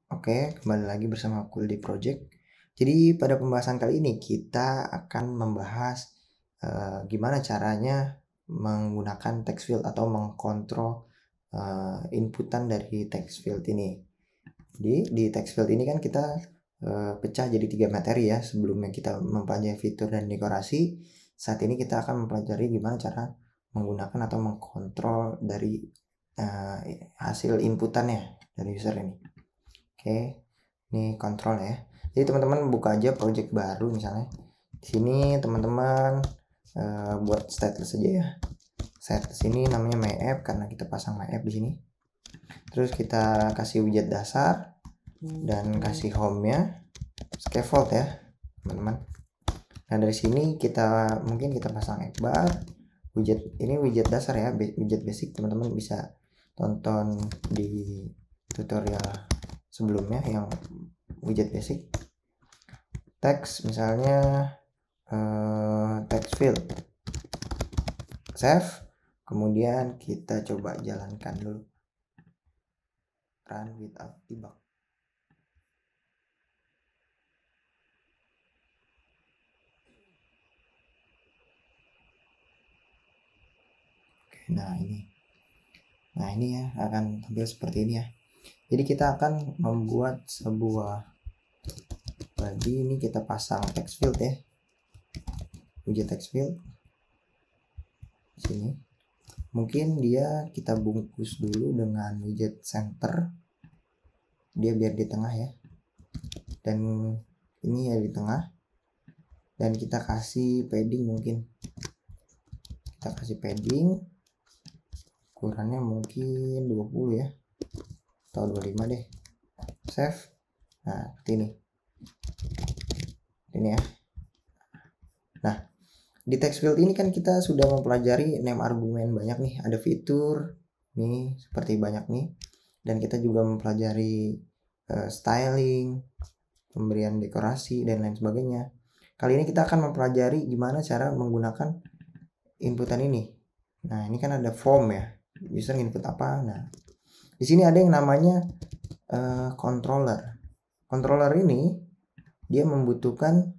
Oke, kembali lagi bersama aku di Project. Jadi pada pembahasan kali ini kita akan membahas gimana caranya menggunakan text field atau mengkontrol inputan dari text field ini. Jadi di text field ini kan kita pecah jadi 3 materi ya. Sebelumnya kita mempelajari fitur dan dekorasi. Saat ini kita akan mempelajari gimana cara menggunakan atau mengkontrol dari hasil inputannya dari user ini. Oke, ini kontrol ya. Jadi teman-teman buka aja project baru misalnya. Di sini teman-teman buat stateless aja ya. Stateless ini namanya my app karena kita pasang my app di sini. Terus kita kasih widget dasar dan kasih home-nya scaffold ya, teman-teman. Nah, dari sini kita pasang app bar. Widget ini widget dasar ya, widget basic. Teman-teman bisa tonton di tutorial sebelumnya yang widget basic. Text misalnya text field, save, kemudian kita coba jalankan dulu, run without debug. Oke, nah ini ya akan tampil seperti ini ya. Jadi kita akan membuat sebuah body, ini kita pasang text field ya, widget text field di sini. Mungkin dia kita bungkus dulu dengan widget center, dia biar di tengah ya, dan ini ya di tengah, dan kita kasih padding, mungkin kita kasih padding ukurannya mungkin 20 ya atau 25 deh. Save. Nah, seperti ini ya. Nah, di text field ini kan kita sudah mempelajari name argumen banyak nih, ada fitur nih seperti banyak nih, dan kita juga mempelajari styling, pemberian dekorasi dan lain sebagainya. Kali ini kita akan mempelajari gimana cara menggunakan inputan ini. Nah, ini kan ada form ya, user input apa. Nah, di sini ada yang namanya controller. Controller ini dia membutuhkan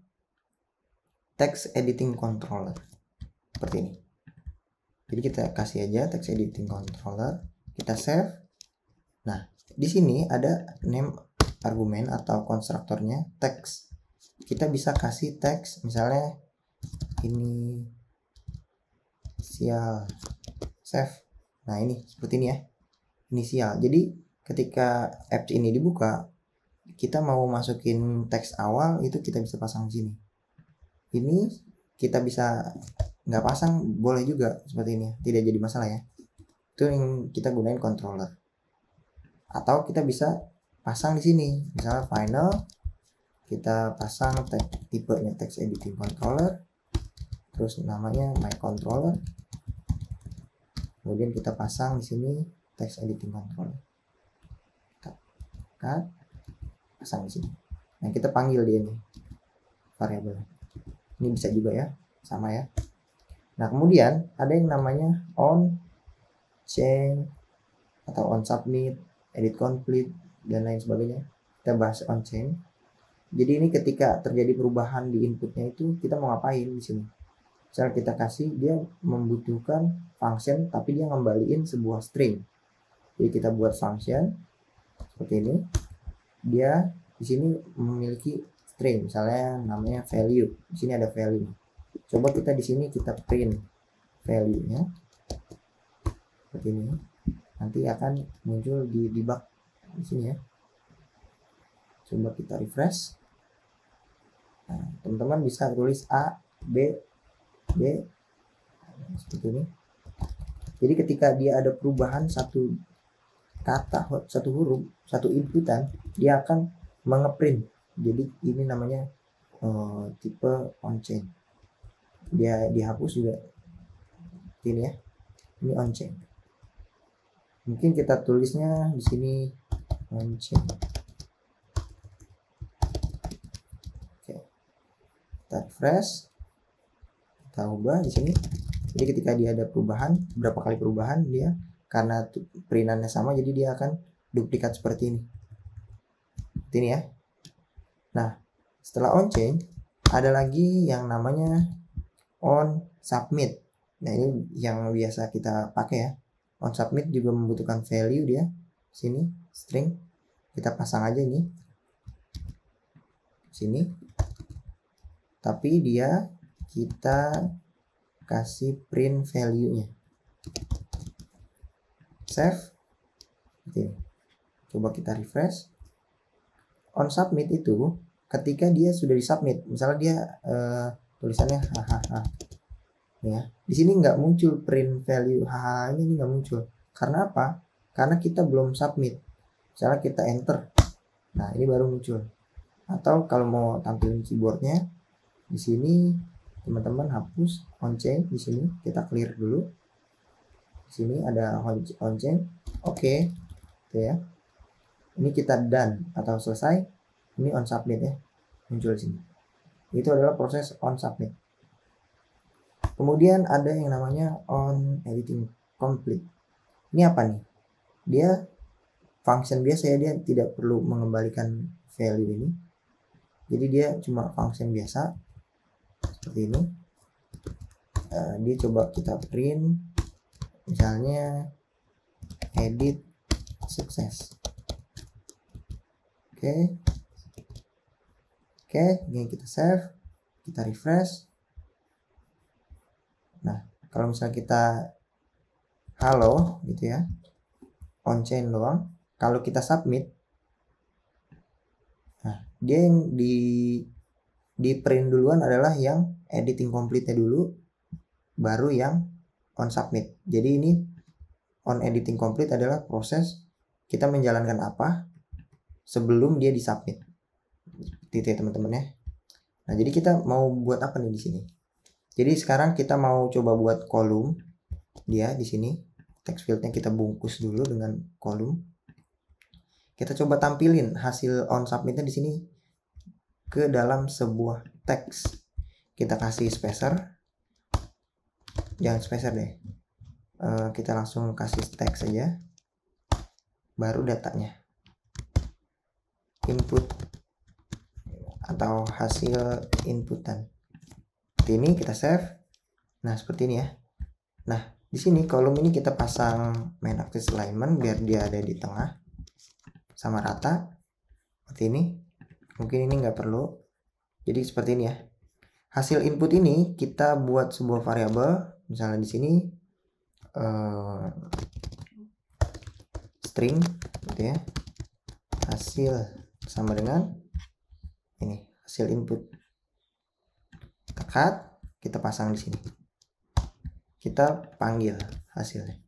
text editing controller seperti ini. Jadi kita kasih aja text editing controller, kita save. Nah, di sini ada name argumen atau konstruktornya text. Kita bisa kasih text misalnya ini inisial, save. Nah, ini seperti ini ya, inisial. Jadi ketika apps ini dibuka, kita mau masukin teks awal itu kita bisa pasang di sini. Ini kita bisa nggak pasang, boleh juga seperti ini, tidak jadi masalah ya. Itu yang kita gunain controller. Atau kita bisa pasang di sini, misalnya final, kita pasang tipenya text editing controller, terus namanya my controller, kemudian kita pasang di sini text editing controller, cut, pasang di sini. Nah, kita panggil dia nih variabel. Ini bisa juga ya, sama ya. Nah, kemudian ada yang namanya on change atau on submit, edit complete dan lain sebagainya. Kita bahas on change. Jadi ini ketika terjadi perubahan di inputnya itu kita mau ngapain di sini. Misalnya kita kasih, dia membutuhkan function tapi dia ngembaliin sebuah string. Jadi kita buat function seperti ini. Dia di sini memiliki string, misalnya namanya value. Di sini ada value. Coba kita di sini kita print value-nya seperti ini. Nanti akan muncul di debug di sini ya. Coba kita refresh. Nah, teman-teman bisa tulis A, B, B seperti ini. Jadi ketika dia ada perubahan satu kata, satu huruf, satu inputan, dia akan mengeprint. Jadi ini namanya tipe on change. Dia dihapus juga ini ya. Ini on change. Mungkin kita tulisnya di sini on change. Oke. Kita refresh. Kita ubah di sini. Jadi ketika dia ada perubahan, berapa kali perubahan, dia karena perintannya sama, jadi dia akan duplikat seperti ini. ini ya. Nah, setelah on change ada lagi yang namanya on submit. Nah, ini yang biasa kita pakai ya. On submit juga membutuhkan value dia. Sini string. Kita pasang aja ini. Sini. Tapi dia kita kasih print value-nya. Save. Oke. Coba kita refresh. On submit itu ketika dia sudah disubmit, misalnya dia tulisannya hahaha. Ya, di sini nggak muncul print value hahaha, ini nggak muncul. Karena apa? Karena kita belum submit. Misalnya kita enter. Nah, ini baru muncul. Atau kalau mau tampilin keyboardnya, di sini teman-teman hapus on change, di sini kita clear dulu. Di sini ada on change. Oke. Gitu ya. Ini kita done atau selesai. Ini on submit ya. Muncul di sini. Itu adalah proses on submit. Kemudian ada yang namanya on editing complete. Ini apa nih? Dia function biasa ya, dia tidak perlu mengembalikan value ini. Jadi dia cuma function biasa seperti ini. Dia coba kita print misalnya edit sukses. Oke, ini kita save, kita refresh. Nah, kalau misalnya kita halo gitu ya, on chain doang, kalau kita submit, nah dia yang di print duluan adalah yang editing complete-nya dulu, baru yang on submit. Jadi ini on editing complete adalah proses kita menjalankan apa sebelum dia disubmit. Gitu ya teman-teman ya. Nah, jadi kita mau buat apa nih di sini? Jadi sekarang kita mau coba buat kolom dia di sini. Text fieldnya kita bungkus dulu dengan kolom. Kita coba tampilin hasil on submitnya di sini ke dalam sebuah teks. Kita kasih spacer. Jangan spacer deh. Kita langsung kasih teks saja. Baru datanya. Input atau hasil inputan. Seperti ini kita save. Nah, seperti ini ya. Nah, di sini kolom ini kita pasang main axis alignment biar dia ada di tengah sama rata. Seperti ini. Mungkin ini nggak perlu. Jadi seperti ini ya. Hasil input ini kita buat sebuah variabel. Misalnya di sini string gitu ya. Hasil sama dengan ini hasil input. Cut, kita pasang di sini. Kita panggil hasilnya.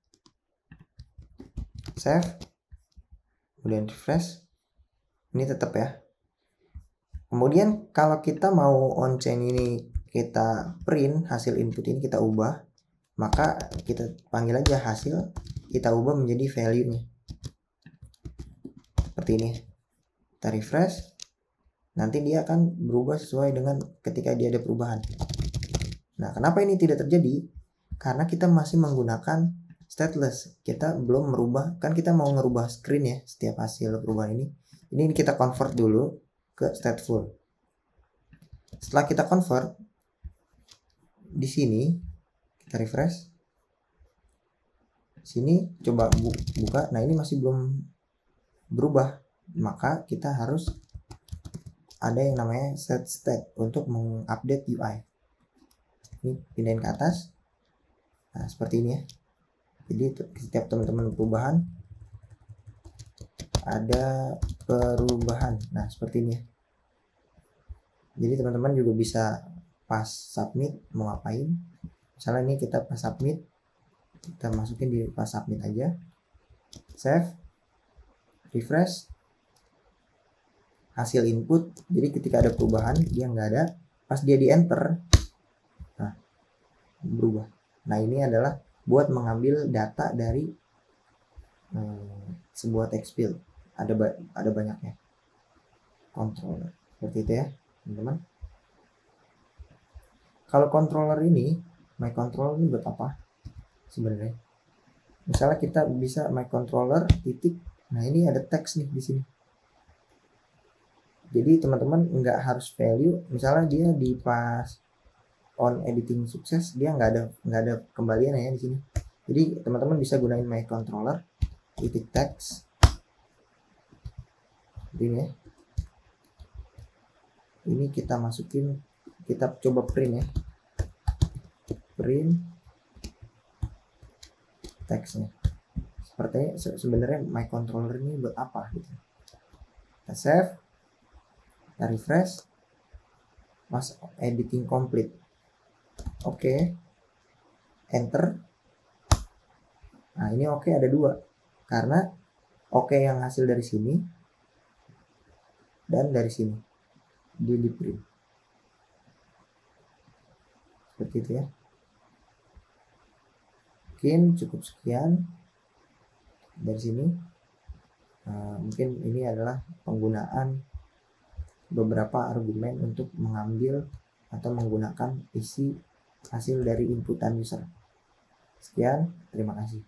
Save. Kemudian refresh. Ini tetap ya. Kemudian kalau kita mau on chain ini kita print hasil input ini kita ubah, maka kita panggil aja hasil, kita ubah menjadi value-nya. Seperti ini. Kita refresh. Nanti dia akan berubah sesuai dengan ketika dia ada perubahan. Nah, kenapa ini tidak terjadi? Karena kita masih menggunakan stateless. Kita belum merubah, kan kita mau ngerubah screen ya setiap hasil perubahan ini. Ini kita convert dulu ke stateful. Setelah kita convert, di sini kita refresh. Sini coba buka. Nah, ini masih belum berubah. Maka kita harus ada yang namanya set state untuk mengupdate UI. Ini pindahin ke atas. Nah, seperti ini ya. Jadi setiap teman-teman perubahan ada perubahan. Nah, seperti ini ya. Jadi teman-teman juga bisa pas submit mau ngapain. Misalnya ini kita pas submit, kita masukin di pas submit aja. Save. Refresh. Hasil input, jadi ketika ada perubahan dia nggak ada, pas dia di enter, nah berubah. Nah, ini adalah buat mengambil data dari sebuah text field. Ada banyaknya controller seperti itu ya teman-teman. Kalau controller ini, my controller ini buat apa sebenarnya? Misalnya kita bisa my controller titik, nah ini ada teks nih di sini. Jadi teman-teman nggak harus value, misalnya dia di pas on editing sukses dia nggak ada kembalian ya di sini. Jadi teman-teman bisa gunain my controller titik text ini ya. Ini kita masukin, kita coba print ya, print teksnya. Sepertinya sebenarnya my controller ini buat apa gitu. Kita save, kita refresh, mas editing complete. Oke, enter. Nah ini oke ada 2 karena oke yang hasil dari sini dan dari sini dia di print seperti itu ya. Mungkin cukup sekian dari sini. Mungkin ini adalah penggunaan beberapa argumen untuk mengambil atau menggunakan isi hasil dari inputan user. Sekian, terima kasih.